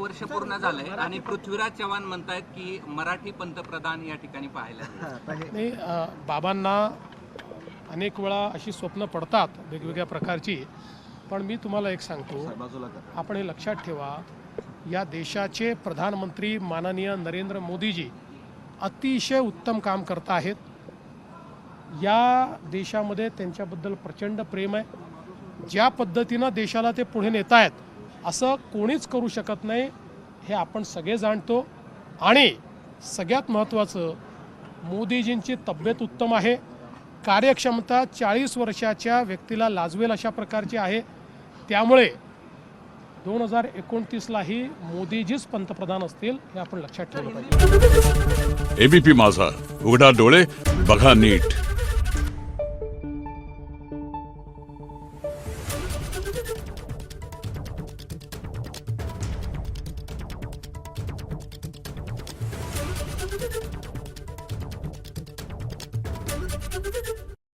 वर्ष पूर्ण झालंय आणि पृथ्वीराज चव्हाण म्हणतायत की मराठी पंतप्रधान या ठिकाणी पाहायला मिळतील. नाही, बाबांना अनेक वेळा अशी स्वप्न पडतात वेगवेगळ्या प्रकारची, पण मी तुम्हाला एक सांगतो, आपण हे लक्षात ठेवा, या देशाचे प्रधानमंत्री माननीय नरेंद्र मोदीजी अतिशय उत्तम काम करत आहेत. या देशामध्ये त्यांच्याबद्दल प्रचंड प्रेम आहे. ज्या पद्धतीनं देशाला ते पुढे नेत आहेत असं कोणीच करू शकत नाही, हे आपण सगळे जाणतो. आणि सगळ्यात महत्त्वाचं, मोदीजींची तब्येत उत्तम आहे, कार्यक्षमता 40 वर्षाच्या व्यक्तीला लाजवेल अशा प्रकारची आहे. त्यामुळे 2029लाही मोदीजीच पंतप्रधान असतील, हे आपण लक्षात ठेवलं पाहिजे. एबीपी माझा, उघडा डोळे बघा नीट. Thank you.